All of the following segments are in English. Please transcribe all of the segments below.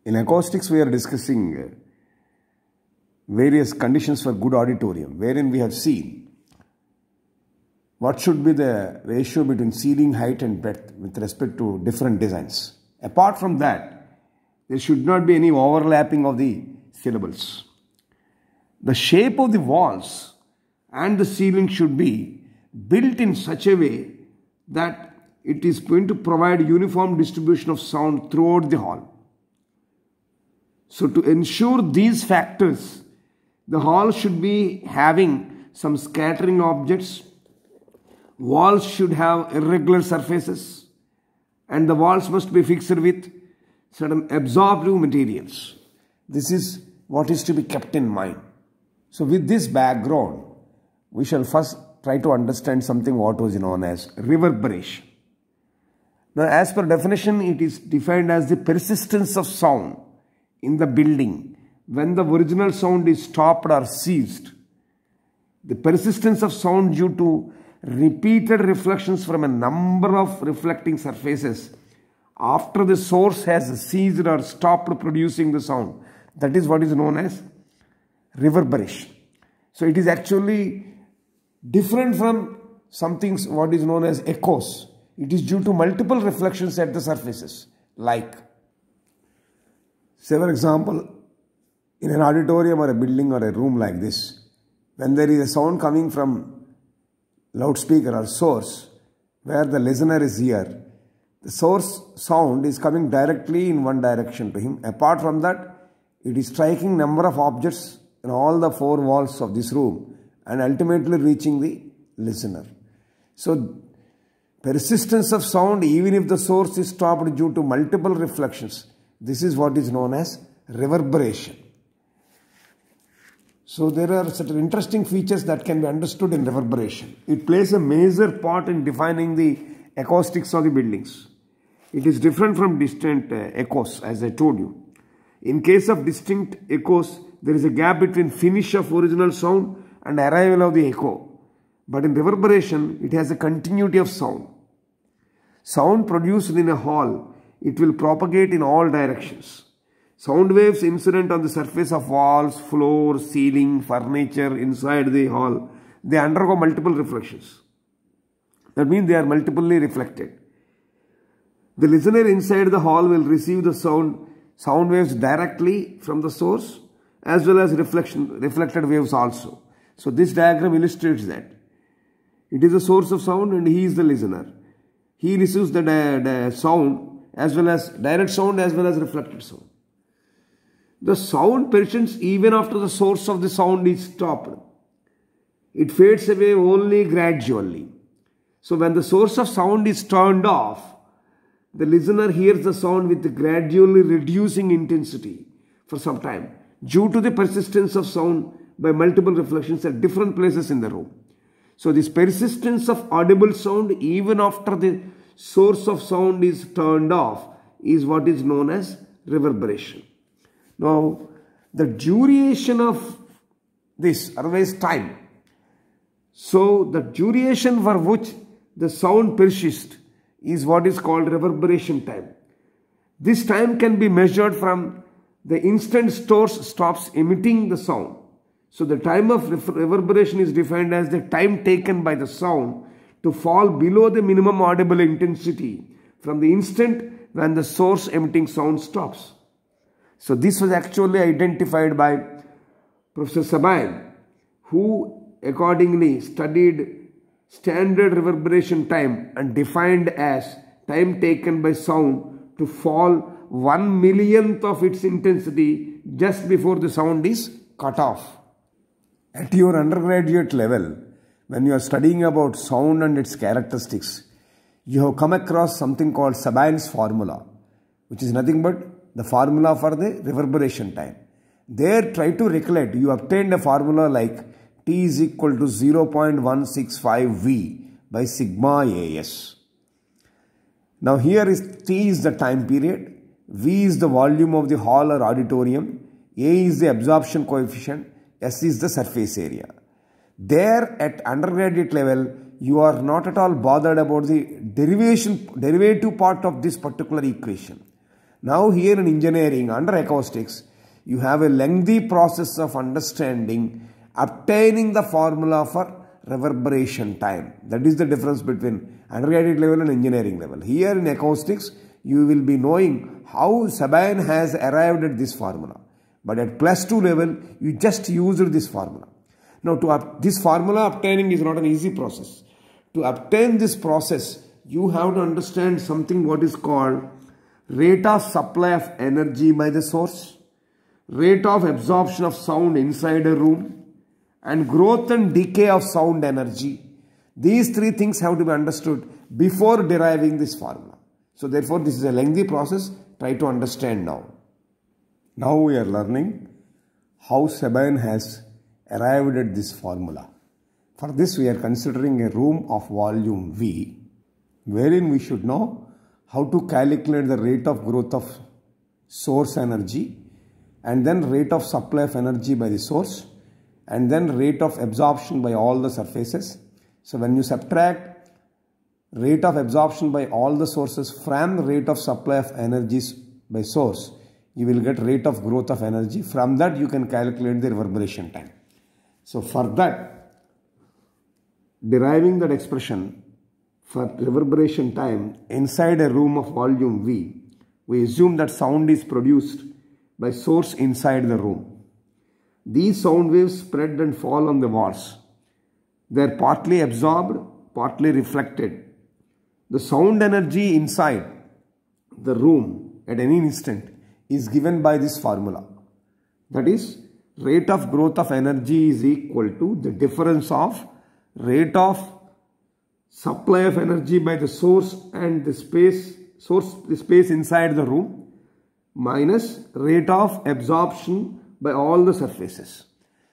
In acoustics, we are discussing various conditions for good auditorium, wherein we have seen what should be the ratio between ceiling height and breadth with respect to different designs. Apart from that, there should not be any overlapping of the syllables. The shape of the walls and the ceiling should be built in such a way that it is going to provide uniform distribution of sound throughout the hall. So to ensure these factors, the hall should be having some scattering objects, walls should have irregular surfaces, and the walls must be fixed with certain absorptive materials. This is what is to be kept in mind. So with this background, we shall first try to understand something what was known as reverberation. Now, as per definition, it is defined as the persistence of sound in the building when the original sound is stopped or ceased. The persistence of sound due to repeated reflections from a number of reflecting surfaces after the source has ceased or stopped producing the sound. That is what is known as reverberation. So it is actually different from something what is known as echoes. It is due to multiple reflections at the surfaces. Like, say for example, in an auditorium or a building or a room like this, when there is a sound coming from loudspeaker or source where the listener is here, the source sound is coming directly in one direction to him. Apart from that, it is striking number of objects in all the four walls of this room and ultimately reaching the listener. So, persistence of sound even if the source is stopped due to multiple reflections, this is what is known as reverberation. So there are certain interesting features that can be understood in reverberation. It plays a major part in defining the acoustics of the buildings. It is different from distant echoes, as I told you. In case of distinct echoes, there is a gap between finish of original sound and arrival of the echo. But in reverberation, it has a continuity of sound. Sound produced in a hall, it will propagate in all directions. Sound waves incident on the surface of walls, floor, ceiling, furniture inside the hall, they undergo multiple reflections. That means they are multiply reflected. The listener inside the hall will receive the sound waves directly from the source as well as reflected waves also. So this diagram illustrates that. It is the source of sound and he is the listener. He receives the sound as well as direct sound as well as reflected sound. The sound persists even after the source of the sound is stopped. It fades away only gradually. So when the source of sound is turned off, the listener hears the sound with gradually reducing intensity for some time due to the persistence of sound by multiple reflections at different places in the room. So this persistence of audible sound even after the source of sound is turned off is what is known as reverberation. Now, the duration of this, otherwise time. So, the duration for which the sound persists is what is called reverberation time. This time can be measured from the instant source stops emitting the sound. So, the time of reverberation is defined as the time taken by the sound to fall below the minimum audible intensity from the instant when the source emitting sound stops. So this was actually identified by Professor Sabine, who accordingly studied standard reverberation time and defined as time taken by sound to fall 1/1,000,000th of its intensity just before the sound is cut off. At your undergraduate level, when you are studying about sound and its characteristics, you have come across something called Sabine's formula, which is nothing but the formula for the reverberation time. There, try to recollect, you obtained a formula like T is equal to 0.165 V by sigma AS. Now here is T is the time period, V is the volume of the hall or auditorium, A is the absorption coefficient, S is the surface area. There at undergraduate level, you are not at all bothered about the derivative part of this particular equation. Now here in engineering, under acoustics, you have a lengthy process of understanding, obtaining the formula for reverberation time. That is the difference between undergraduate level and engineering level. Here in acoustics, you will be knowing how Sabin has arrived at this formula. But at +2 level, you just used this formula. Now, this formula obtaining is not an easy process. To obtain this process, you have to understand something what is called rate of supply of energy by the source, rate of absorption of sound inside a room, and growth and decay of sound energy. These three things have to be understood before deriving this formula. So therefore, this is a lengthy process. Try to understand now. Now we are learning how Sabin has arrived at this formula. For this, we are considering a room of volume V, wherein we should know how to calculate the rate of growth of source energy, and then rate of supply of energy by the source, and then rate of absorption by all the surfaces. So when you subtract rate of absorption by all the sources from rate of supply of energies by source, you will get rate of growth of energy. From that you can calculate the reverberation time. So for that, deriving that expression for reverberation time inside a room of volume V, we assume that sound is produced by source inside the room. These sound waves spread and fall on the walls. They are partly absorbed, partly reflected. The sound energy inside the room at any instant is given by this formula. That is, rate of growth of energy is equal to the difference of rate of supply of energy by the source and the space inside the room minus rate of absorption by all the surfaces.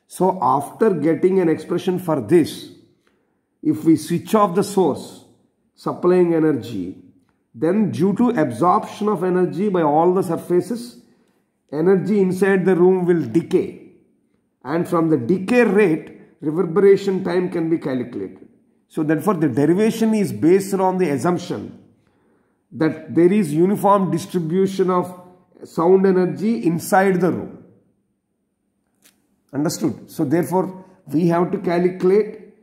So after getting an expression for this, if we switch off the source supplying energy, then due to absorption of energy by all the surfaces, energy inside the room will decay. And from the decay rate, reverberation time can be calculated. So therefore the derivation is based on the assumption that there is uniform distribution of sound energy inside the room. Understood? So therefore we have to calculate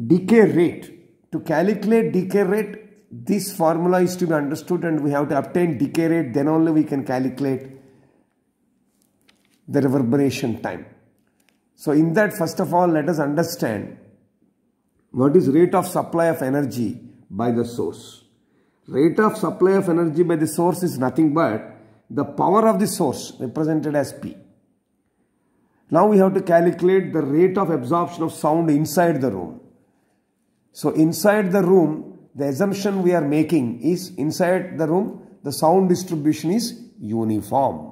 decay rate. To calculate decay rate, this formula is to be understood, and we have to obtain decay rate, then only we can calculate the reverberation time. So in that, first of all, let us understand what is rate of supply of energy by the source. Rate of supply of energy by the source is nothing but the power of the source represented as P. Now we have to calculate the rate of absorption of sound inside the room. So inside the room, the assumption we are making is inside the room, the sound distribution is uniform.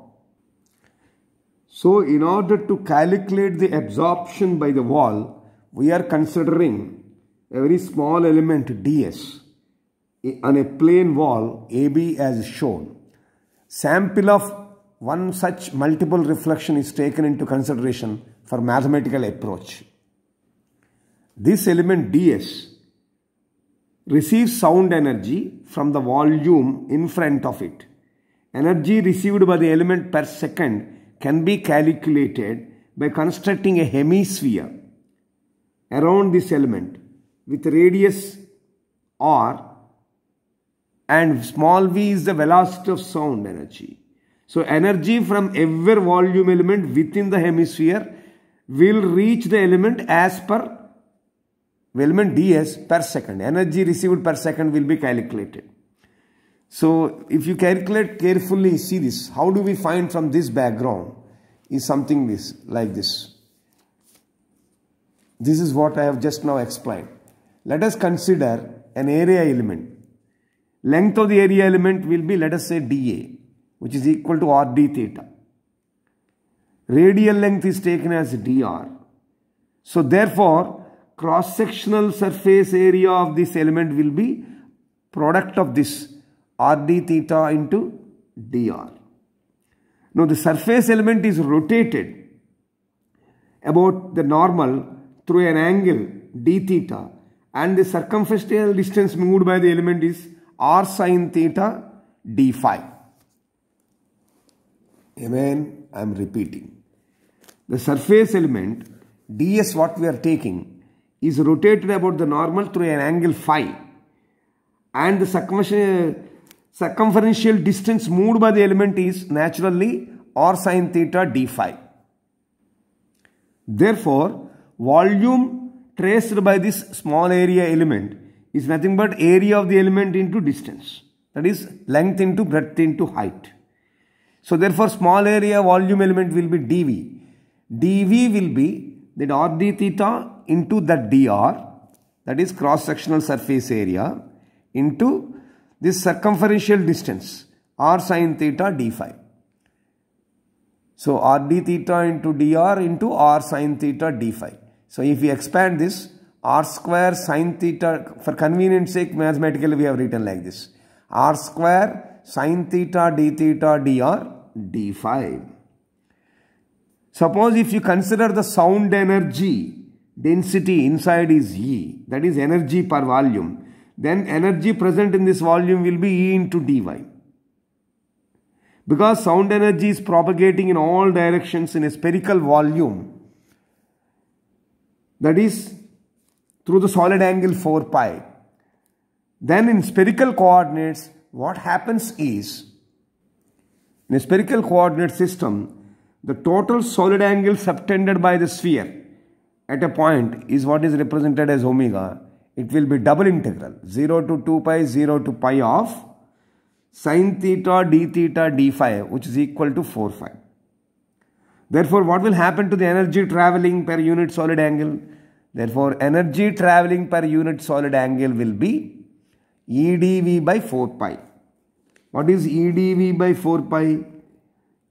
So in order to calculate the absorption by the wall, we are considering a very small element ds on a plane wall AB as shown. Sample of one such multiple reflection is taken into consideration for mathematical approach. This element ds receives sound energy from the volume in front of it. Energy received by the element per second can be calculated by constructing a hemisphere around this element with radius r, and small v is the velocity of sound energy. So energy from every volume element within the hemisphere will reach the element as per element ds per second. Energy received per second will be calculated. So if you calculate carefully, see this. How do we find from this background is something like this. This is what I have just now explained. Let us consider an area element. Length of the area element will be, let us say, dA, which is equal to rd theta. Radial length is taken as dr. So therefore, cross-sectional surface area of this element will be product of this rd theta into dr. Now the surface element is rotated about the normal through an angle d theta, and the circumferential distance moved by the element is r sin theta d phi. Again, I am repeating. The surface element ds what we are taking is rotated about the normal through an angle phi, and the circumferential distance moved by the element is naturally r sin theta d phi. Therefore, volume traced by this small area element is nothing but area of the element into distance, that is length into breadth into height. So therefore, small area volume element will be dV. dV will be that r d theta into that dr, that is cross sectional surface area, into this circumferential distance r sin theta d phi. So r d theta into dr into r sin theta d phi. So if we expand this, r square sin theta, for convenience sake mathematically we have written like this, r square sin theta d theta dr d phi. Suppose if you consider the sound energy density inside is E, that is energy per volume, then energy present in this volume will be E into dy. Because sound energy is propagating in all directions in a spherical volume, that is through the solid angle 4 pi, then in spherical coordinates what happens is, in a spherical coordinate system, the total solid angle subtended by the sphere at a point is what is represented as omega. It will be double integral 0 to 2 pi 0 to pi of sin theta d phi, which is equal to 4 phi. Therefore, what will happen to the energy travelling per unit solid angle? Therefore, energy travelling per unit solid angle will be EdV by 4 pi. What is EdV by 4 pi?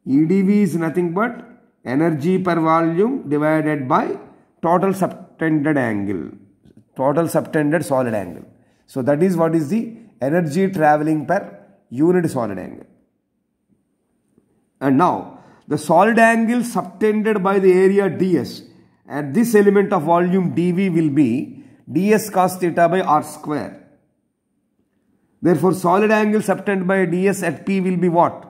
EdV is nothing but energy per volume divided by total subtended angle, total subtended solid angle. So that is what is the energy travelling per unit solid angle. And now the solid angle subtended by the area ds at this element of volume dV will be ds cos theta by r square. Therefore, solid angle subtended by ds at P will be what?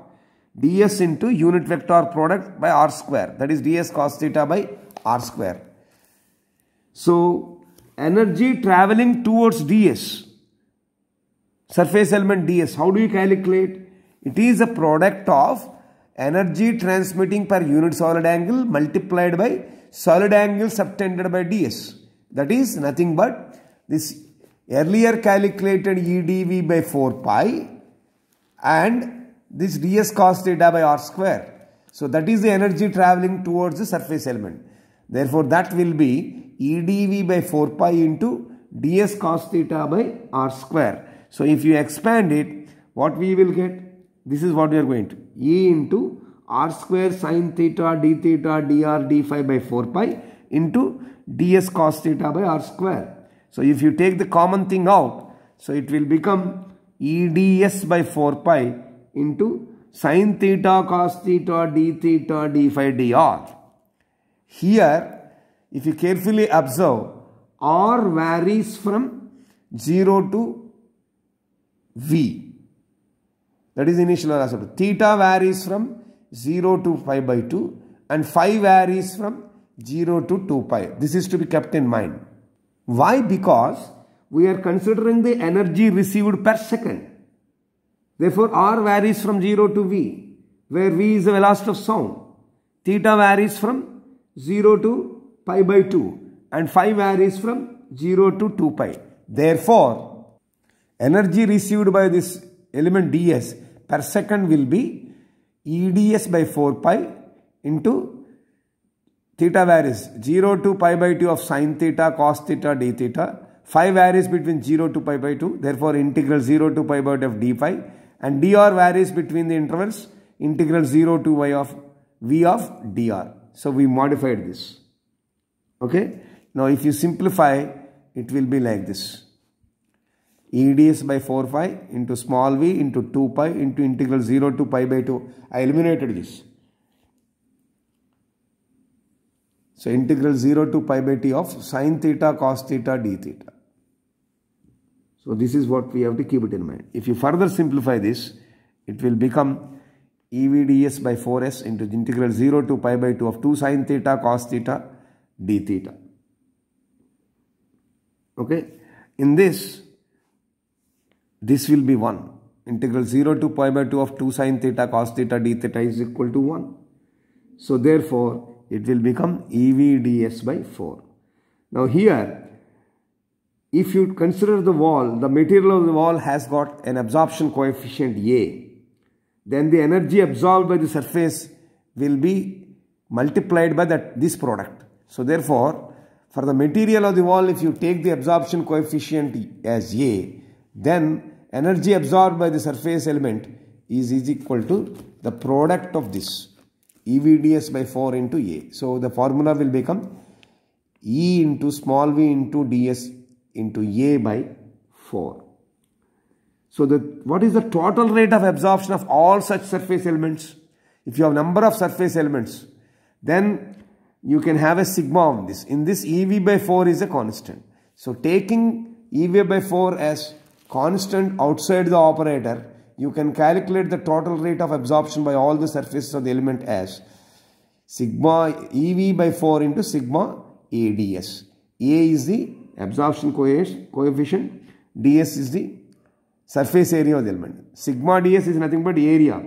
ds into unit vector product by r square, that is ds cos theta by r square. So, energy travelling towards ds, surface element ds, how do you calculate? It is a product of energy transmitting per unit solid angle multiplied by solid angle subtended by ds. That is nothing but this earlier calculated EdV by 4 pi and this ds cos theta by r square. So that is the energy travelling towards the surface element. Therefore, that will be EdV by 4 pi into ds cos theta by r square. So if you expand it, what we will get? This is what we are going to. E into r square sin theta d dr d phi by 4 pi into ds cos theta by r square. So if you take the common thing out, so it will become EdS by 4 pi into sin theta cos theta d phi dr. Here, if you carefully observe, r varies from 0 to v. That is initial velocity. Theta varies from 0 to pi by 2 and phi varies from 0 to 2 pi. This is to be kept in mind. Why? Because we are considering the energy received per second. Therefore, r varies from 0 to v, where v is the velocity of sound. Theta varies from 0 to pi by 2 and phi varies from 0 to 2 pi. Therefore, energy received by this element ds per second will be EdS by 4 pi into theta varies 0 to pi by 2 of sin theta cos theta d theta. Phi varies between 0 to pi by 2. Therefore, integral 0 to pi by 2 of d phi. And dr varies between the intervals integral 0 to y of v of dr. So we modified this. Okay. Now if you simplify, it will be like this. EdS by 4 pi into small v into 2 pi into integral 0 to pi by 2. I eliminated this. So integral 0 to pi by t of sin theta cos theta d theta. So this is what we have to keep it in mind. If you further simplify this, it will become EVdS by 4s into integral 0 to pi by 2 of 2 sin theta cos theta d theta. Okay, in this will be 1. Integral 0 to pi by 2 of 2 sin theta cos theta d theta is equal to 1. So therefore, it will become EVdS by 4. Now here, if you consider the wall, the material of the wall has got an absorption coefficient A, then the energy absorbed by the surface will be multiplied by this product. So therefore, for the material of the wall, if you take the absorption coefficient as A, then energy absorbed by the surface element is equal to the product of this, EVdS by 4 into A. So the formula will become E into small v into ds into A by 4. So what is the total rate of absorption of all such surface elements? If you have number of surface elements, then you can have a sigma of this. In this, EV by 4 is a constant. So taking EV by 4 as constant outside the operator, you can calculate the total rate of absorption by all the surfaces of the element as sigma EV by 4 into sigma ADS. A is the absorption coefficient, ds is the surface area of the element. Sigma ds is nothing but area.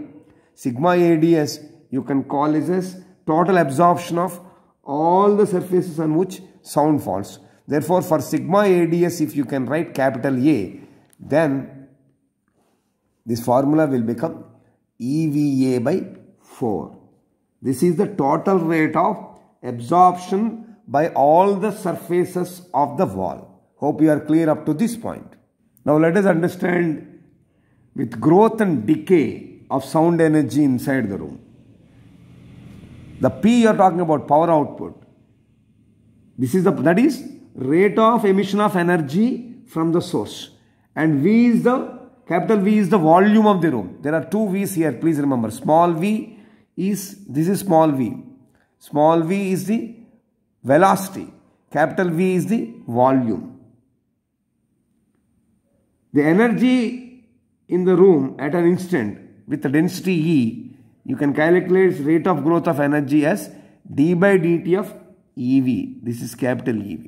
Sigma ADS you can call it as total absorption of all the surfaces on which sound falls. Therefore, for sigma ADS, if you can write capital A, then this formula will become EVA by 4. This is the total rate of absorption by all the surfaces of the wall. Hope you are clear up to this point. Now let us understand with growth and decay of sound energy inside the room. The P you are talking about power output. That is rate of emission of energy from the source. And V is capital V is the volume of the room. There are two V's here, please remember. Small v is, this is small v. Small v is the velocity. Capital V is the volume. The energy in the room at an instant with the density E, you can calculate rate of growth of energy as d by dt of EV. This is capital EV.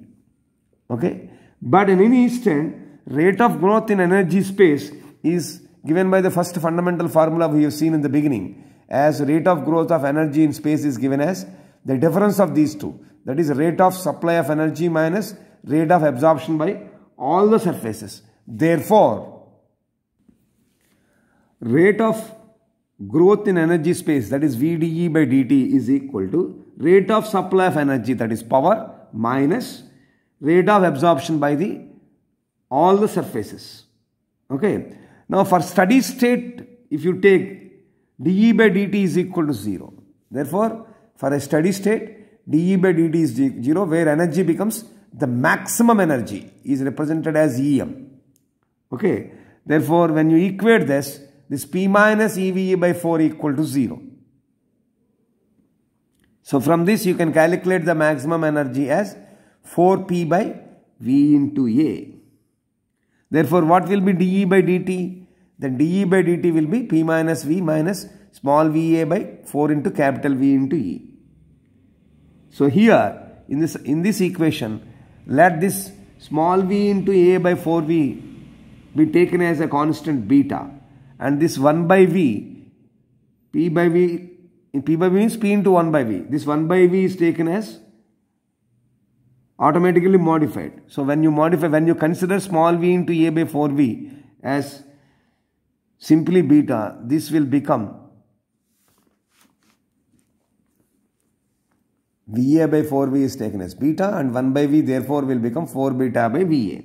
Okay. But in any instant, rate of growth in energy space is given by the first fundamental formula we have seen in the beginning, as rate of growth of energy in space is given as the difference of these two. That is rate of supply of energy minus rate of absorption by all the surfaces. Therefore, rate of growth in energy space, that is VdE by dt, is equal to rate of supply of energy, that is power, minus rate of absorption by all the surfaces. Okay. Now for steady state, if you take dE by dt is equal to 0. Therefore, for a steady state, dE by dt is 0, where energy becomes the maximum energy is represented as EM. Okay. Therefore, when you equate this P minus EVE by 4 equal to 0. So from this you can calculate the maximum energy as 4P by V into A. Therefore, what will be dE by dt? Then dE by dt will be P minus V minus small VA by 4 into capital V into E. So here in this equation, let this small v into A by 4V be taken as a constant beta, and this 1 by V, P by V means P into 1 by V. This 1 by V is taken as automatically modified. So when you consider small v into A by 4V as simply beta, this will become VA by 4V is taken as beta, and 1 by V therefore will become 4 beta by VA.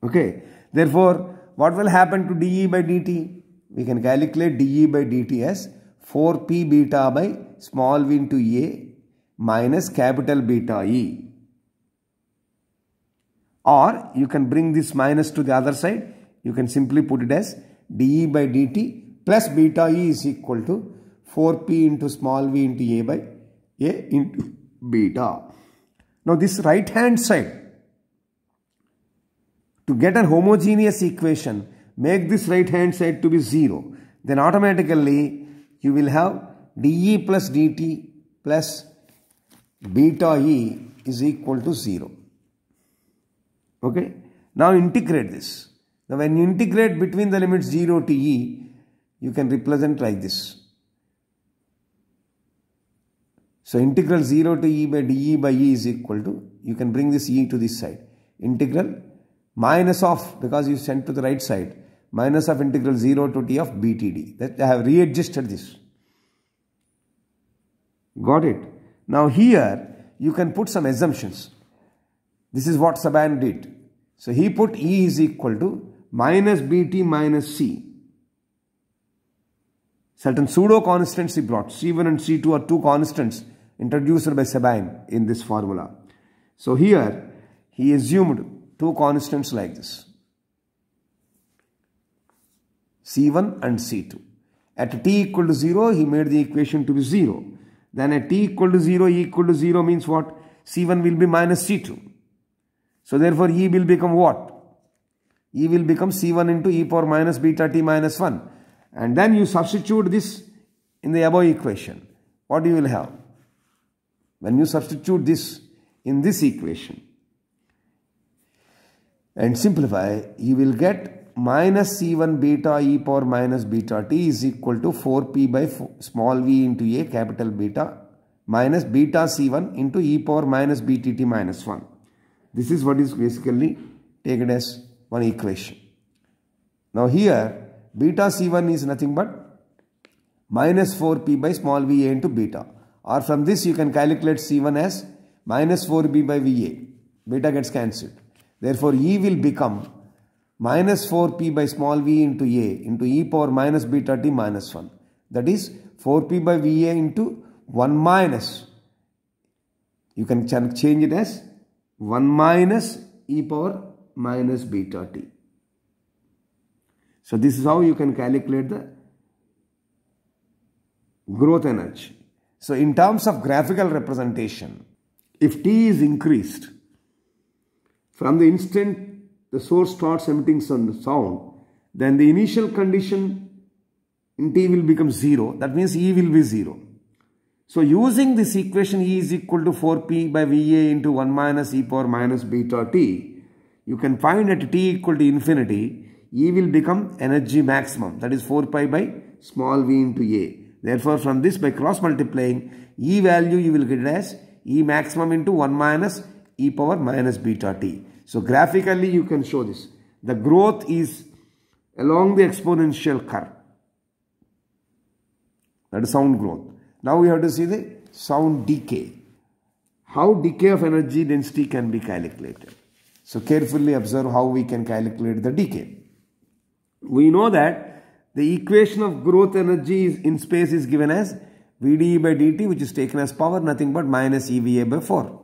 Okay. Therefore, what will happen to dE by dt? We can calculate dE by dt as 4P beta by small v into A minus capital beta E. Or you can bring this minus to the other side. You can simply put it as dE by dt plus beta E is equal to 4P into small v into A by A into beta. Now this right hand side, to get a homogeneous equation, make this right hand side to be 0. Then automatically you will have dE plus dt plus beta E is equal to 0. Okay. Now integrate this. Now when you integrate between the limits 0 to E, you can represent like this. So integral 0 to E by dE by E is equal to, you can bring this E to this side. Integral minus of, because you sent to the right side, minus of integral 0 to T of BTD. That I have readjusted this. Got it? Now here you can put some assumptions. This is what Sabin did. So he put E is equal to minus BT minus C. Certain pseudo constants he brought. C1 and C2 are two constants introduced by Sabin in this formula. So here he assumed two constants like this. C1 and C2. At t equal to 0, he made the equation to be 0. Then at t equal to 0, E equal to 0 means what? C1 will be minus C2. So therefore E will become what? E will become C1 into e power minus beta t minus 1. And then you substitute this in the above equation. What you will have? When you substitute this in this equation and simplify, you will get minus C1 beta e power minus beta t is equal to 4p by small v into a capital beta minus beta C1 into e power minus btt minus 1. This is what is basically taken as one equation. Now here beta C1 is nothing but minus 4p by small va into beta. Or from this you can calculate C1 as minus 4b by va. Beta gets cancelled. Therefore E will become minus 4p by small v into a into e power minus beta t minus 1. That is 4p by va into 1 minus. You can change it as 1 minus e power minus beta t. So this is how you can calculate the growth energy. So in terms of graphical representation, if t is increased, from the instant the source starts emitting some sound, then the initial condition in t will become 0. That means E will be 0. So using this equation E is equal to 4p by Va into 1 minus e power minus beta t, you can find at t equal to infinity, E will become energy maximum. That is 4 pi by small v into A. Therefore from this by cross multiplying, E value you will get as E maximum into 1 minus e power minus beta t. So graphically you can show this. The growth is along the exponential curve. That is sound growth. Now we have to see the sound decay. How decay of energy density can be calculated. So carefully observe how we can calculate the decay. We know that the equation of growth energy in space is given as VdE by dt, which is taken as power, nothing but minus EVA by 4.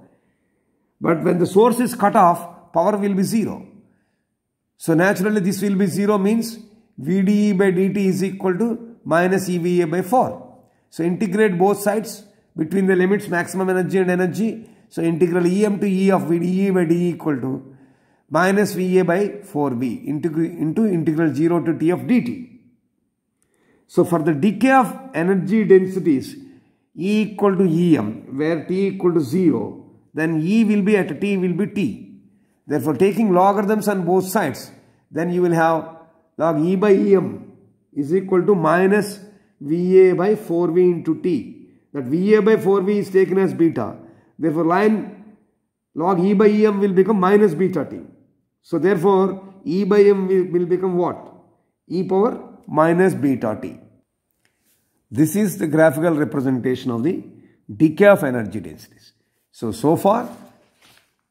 But when the source is cut off, power will be 0. So naturally this will be 0 means VdE by dt is equal to minus EVA by 4. So integrate both sides between the limits maximum energy and energy. So integral EM to E of VdE by dE equal to minus VA by 4V into integral 0 to T of dt. So for the decay of energy densities E equal to EM, where T equal to 0, then E will be at T will be T. Therefore taking logarithms on both sides, then you will have log E by EM is equal to minus VA by 4V into T. That VA by 4V is taken as beta. Therefore line log E by EM will become minus beta T. So therefore E by M will become what? E power minus beta T. This is the graphical representation of the decay of energy densities. So far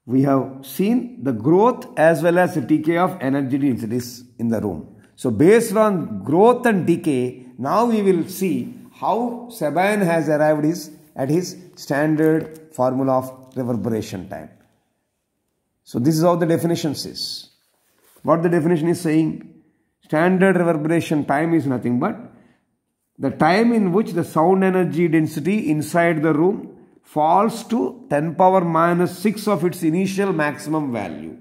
we have seen the growth as well as the decay of energy densities in the room. So based on growth and decay, now we will see how Sabin has arrived at his standard formula of reverberation time. So this is how the definition says. What the definition is saying, standard reverberation time is nothing but the time in which the sound energy density inside the room falls to 10 power minus 6 of its initial maximum value.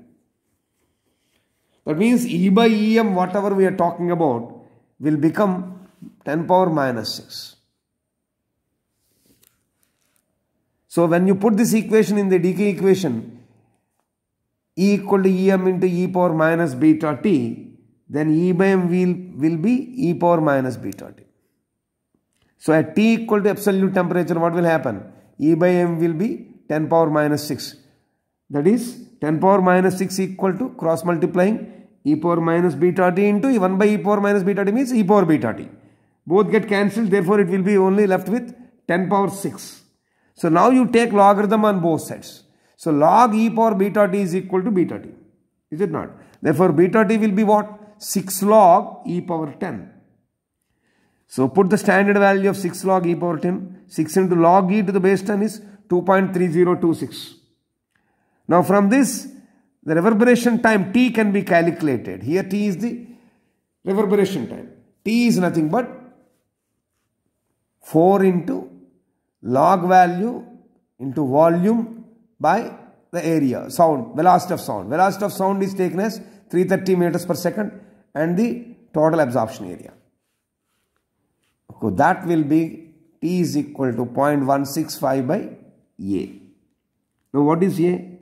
That means E by EM, whatever we are talking about, will become 10 power minus 6. So when you put this equation in the decay equation, E equal to EM into E power minus beta T, then E by M will be E power minus beta T. So at T equal to absolute temperature, what will happen? E by M will be 10 power minus 6. That is 10 power minus 6 equal to cross multiplying E power minus beta T into 1 by E power minus beta T means E power beta T. Both get cancelled, therefore it will be only left with 10 power 6. So now you take logarithm on both sides. So log E power beta T is equal to beta T. Is it not? Therefore beta T will be what? 6 log E power 10. So put the standard value of 6 log E power 10. 6 into log E to the base 10 is 2.3026. Now from this, the reverberation time T can be calculated. Here T is the reverberation time. T is nothing but 4 into log value into volume by the area, sound, velocity of sound. Velocity of sound is taken as 330 meters per second and the total absorption area. So that will be T is equal to 0.165 by A. Now what is A?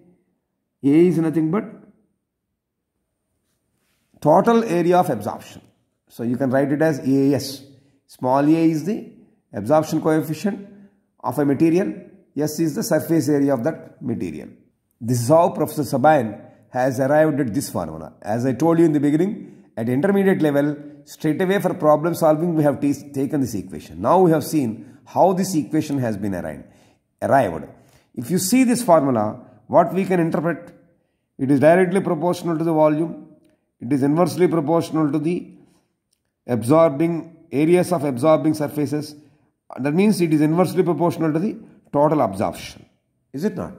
A is nothing but total area of absorption. So you can write it as AS. Small a is the absorption coefficient of a material. S is the surface area of that material. This is how Professor Sabine has arrived at this formula. As I told you in the beginning, at intermediate level, straight away for problem solving, we have taken this equation. Now we have seen how this equation has been arrived. If you see this formula, what we can interpret? It is directly proportional to the volume. It is inversely proportional to the absorbing areas of absorbing surfaces. That means it is inversely proportional to the total absorption. Is it not?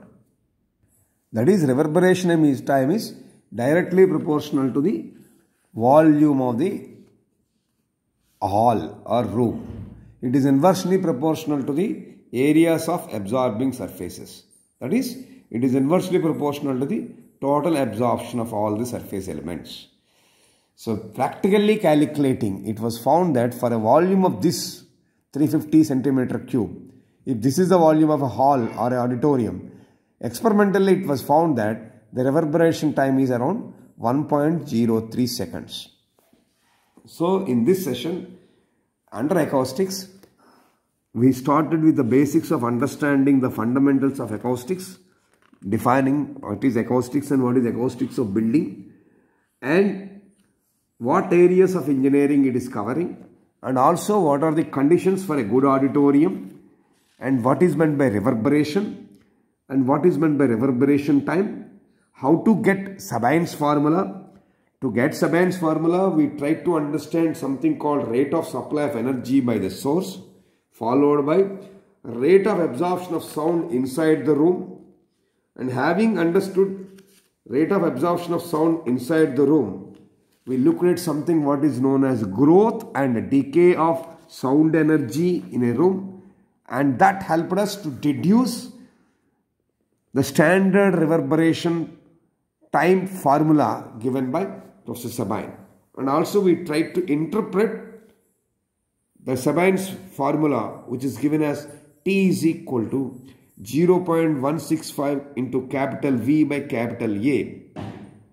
That is, reverberation time is directly proportional to the volume of the hall or room. It is inversely proportional to the areas of absorbing surfaces. That is, it is inversely proportional to the total absorption of all the surface elements. So practically calculating, it was found that for a volume of this 350 centimeter cube, if this is the volume of a hall or an auditorium, experimentally it was found that the reverberation time is around 1.03 seconds. So in this session, under acoustics, we started with the basics of understanding the fundamentals of acoustics, defining what is acoustics and what is acoustics of building, and what areas of engineering it is covering, and also what are the conditions for a good auditorium, and what is meant by reverberation, and what is meant by reverberation time, how to get Sabine's formula. To get Sabine's formula, we tried to understand something called rate of supply of energy by the source, followed by rate of absorption of sound inside the room. And having understood rate of absorption of sound inside the room, we looked at something what is known as growth and decay of sound energy in a room, and that helped us to deduce the standard reverberation time formula given by Professor Sabine. And also we tried to interpret the Sabine's formula, which is given as T is equal to 0.165 into capital V by capital A,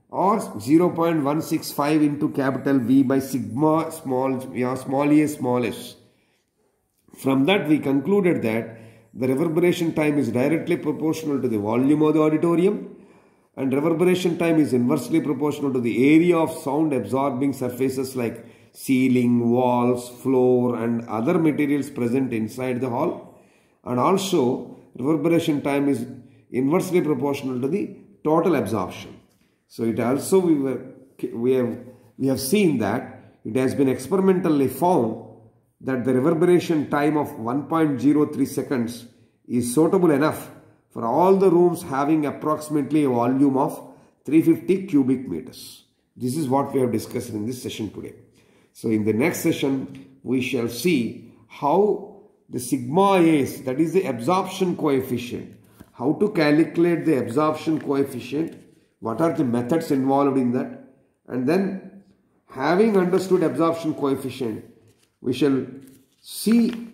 or 0.165 into capital V by sigma small a small s. From that we concluded that the reverberation time is directly proportional to the volume of the auditorium, and reverberation time is inversely proportional to the area of sound absorbing surfaces like ceiling, walls, floor and other materials present inside the hall, and also reverberation time is inversely proportional to the total absorption. So it also we have seen that it has been experimentally found that the reverberation time of 1.03 seconds is suitable enough for all the rooms having approximately a volume of 350 cubic meters. This is what we have discussed in this session today. So in the next session, we shall see how the sigma A's, that is the absorption coefficient, how to calculate the absorption coefficient, what are the methods involved in that, And then, having understood absorption coefficient, we shall see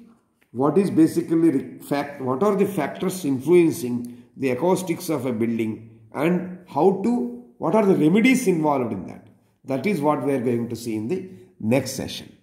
what is basically what are the factors influencing the acoustics of a building and what are the remedies involved in that. That is what we are going to see in the next session.